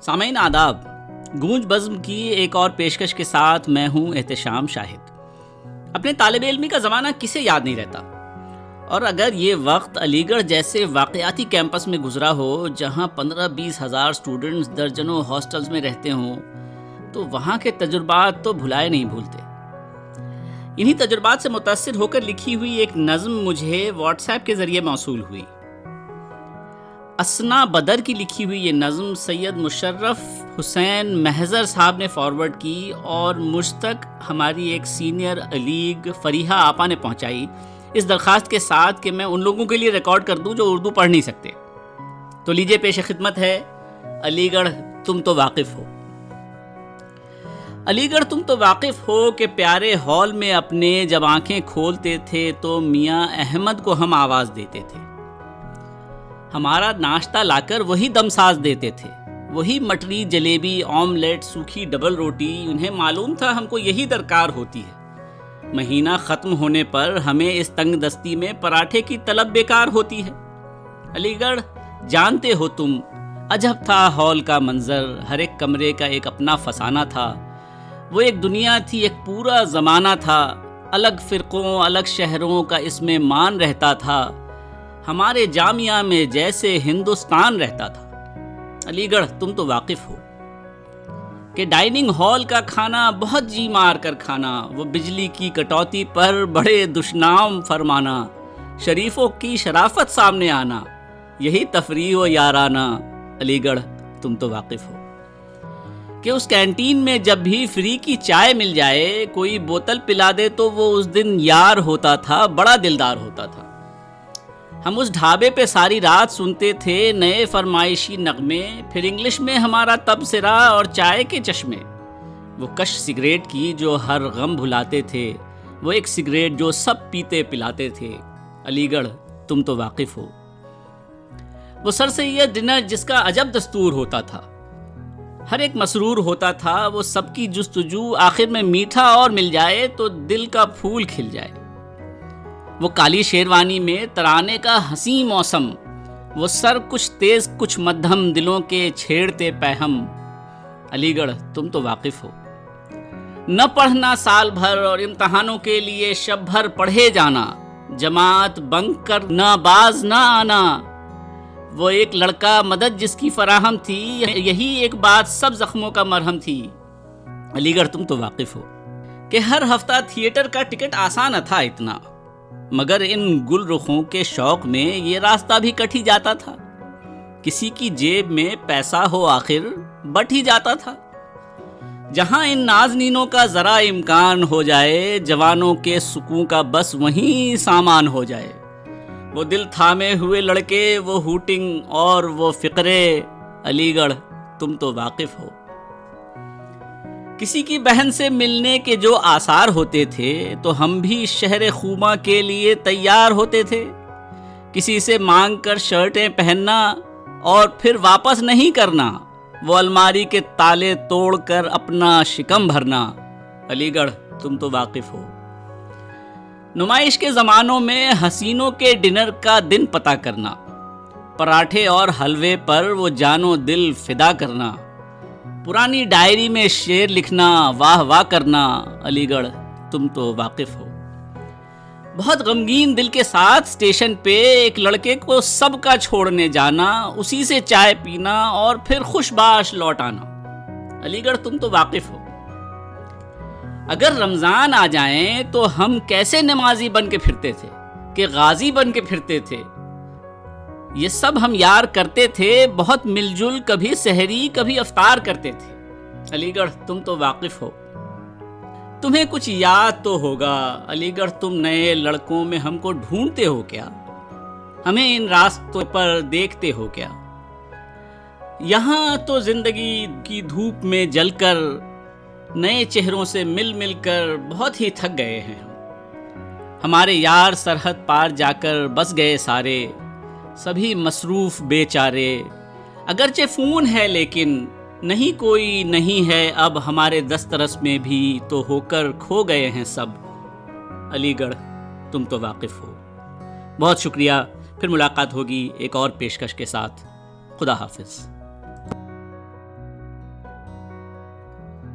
سامعین آداب، گونج بزم کی ایک اور پیشکش کے ساتھ میں ہوں احتشام شاہد۔ اپنے طالب علمی کا زمانہ کسے یاد نہیں رہتا، اور اگر یہ وقت علی گڑھ جیسے واقعاتی کیمپس میں گزرا ہو جہاں 15-20 ہزار اسٹوڈنٹس درجنوں ہاسٹلز میں رہتے ہوں تو وہاں کے تجربات تو بھلائے نہیں بھولتے۔ انہی تجربات سے متاثر ہو کر لکھی ہوئی ایک نظم مجھے واٹس ایپ کے ذریعے موصول ہوئی۔ اسنا بدر کی لکھی ہوئی یہ نظم سید مشرف حسین محضر صاحب نے فارورڈ کی اور مجھ تک ہماری ایک سینئر علیگ فریحہ آپا نے پہنچائی، اس درخواست کے ساتھ کہ میں ان لوگوں کے لیے ریکارڈ کر دوں جو اردو پڑھ نہیں سکتے۔ تو لیجئے پیش خدمت ہے علی گڑھ تم تو واقف ہو۔ علی گڑھ تم تو واقف ہو کہ پیارے ہال میں اپنے جب آنکھیں کھولتے تھے تو میاں احمد کو ہم آواز دیتے تھے۔ ہمارا ناشتہ لا کر وہی دم ساز دیتے تھے، وہی مٹری جلیبی آملیٹ سوکھی ڈبل روٹی، انہیں معلوم تھا ہم کو یہی درکار ہوتی ہے۔ مہینہ ختم ہونے پر ہمیں اس تنگ دستی میں پراٹھے کی طلب بیکار ہوتی ہے۔ علی گڑھ جانتے ہو تم، عجب تھا ہال کا منظر، ہر ایک کمرے کا ایک اپنا فسانہ تھا، وہ ایک دنیا تھی، ایک پورا زمانہ تھا، الگ فرقوں الگ شہروں کا اس میں مان رہتا تھا، ہمارے جامعہ میں جیسے ہندوستان رہتا تھا۔ علی گڑھ تم تو واقف ہو کہ ڈائننگ ہال کا کھانا بہت جی مار کر کھانا، وہ بجلی کی کٹوتی پر بڑے دشنام فرمانا، شریفوں کی شرافت سامنے آنا، یہی تفریح و یارانہ۔ علی گڑھ تم تو واقف ہو کہ اس کینٹین میں جب بھی فری کی چائے مل جائے، کوئی بوتل پلا دے تو وہ اس دن یار ہوتا تھا، بڑا دلدار ہوتا تھا۔ ہم اس ڈھابے پہ ساری رات سنتے تھے نئے فرمائشی نغمے، پھر انگلش میں ہمارا تبصرہ اور چائے کے چشمے، وہ کش سگریٹ کی جو ہر غم بھلاتے تھے، وہ ایک سگریٹ جو سب پیتے پلاتے تھے۔ علی گڑھ تم تو واقف ہو وہ سر سید ڈنر جس کا عجب دستور ہوتا تھا، ہر ایک مسرور ہوتا تھا، وہ سب کی جستجو، آخر میں میٹھا اور مل جائے تو دل کا پھول کھل جائے۔ وہ کالی شیروانی میں ترانے کا حسین موسم، وہ سر کچھ تیز کچھ مدھم، دلوں کے چھیڑتے پہم۔ علی گڑھ تم تو واقف ہو نہ پڑھنا سال بھر اور امتحانوں کے لیے شب بھر پڑھے جانا، جماعت بنک کر نہ باز نہ آنا، وہ ایک لڑکا مدد جس کی فراہم تھی، یہی ایک بات سب زخموں کا مرہم تھی۔ علی گڑھ تم تو واقف ہو کہ ہر ہفتہ تھیٹر کا ٹکٹ آسان نہ تھا اتنا، مگر ان گل رخوں کے شوق میں یہ راستہ بھی کٹ ہی جاتا تھا، کسی کی جیب میں پیسہ ہو آخر بٹ ہی جاتا تھا۔ جہاں ان نازنینوں کا ذرا امکان ہو جائے، جوانوں کے سکون کا بس وہیں سامان ہو جائے، وہ دل تھامے ہوئے لڑکے، وہ ہوٹنگ اور وہ فقرے۔ علی گڑھ تم تو واقف ہو کسی کی بہن سے ملنے کے جو آثار ہوتے تھے تو ہم بھی شہر خوما کے لیے تیار ہوتے تھے، کسی سے مانگ کر شرٹیں پہننا اور پھر واپس نہیں کرنا، وہ الماری کے تالے توڑ کر اپنا شکم بھرنا۔ علی گڑھ تم تو واقف ہو نمائش کے زمانوں میں حسینوں کے ڈنر کا دن پتہ کرنا، پراٹھے اور حلوے پر وہ جان و دل فدا کرنا، پرانی ڈائری میں شعر لکھنا، واہ واہ کرنا۔ علی گڑھ تم تو واقف ہو بہت غمگین دل کے ساتھ اسٹیشن پہ ایک لڑکے کو سب کا چھوڑنے جانا، اسی سے چائے پینا اور پھر خوش باش لوٹ آنا۔ علی گڑھ تم تو واقف ہو اگر رمضان آ جائیں تو ہم کیسے نمازی بن کے پھرتے تھے کہ غازی بن کے پھرتے تھے، یہ سب ہم یار کرتے تھے، بہت مل جل، کبھی سحری کبھی افطار کرتے تھے۔ علی گڑھ تم تو واقف ہو تمہیں کچھ یاد تو ہوگا، علی گڑھ تم نئے لڑکوں میں ہم کو ڈھونڈتے ہو کیا، ہمیں ان راستوں پر دیکھتے ہو کیا، یہاں تو زندگی کی دھوپ میں جل کر، نئے چہروں سے مل مل کر بہت ہی تھک گئے ہیں ہمارے یار سرحد پار جا کر بس گئے سارے، سبھی مصروف بے چارے، اگرچہ فون ہے لیکن نہیں کوئی نہیں ہے اب ہمارے دسترس میں بھی، تو ہو کر کھو گئے ہیں سب۔ علی گڑھ تم تو واقف ہو بہت شکریہ، پھر ملاقات ہوگی ایک اور پیشکش کے ساتھ۔ خدا حافظ۔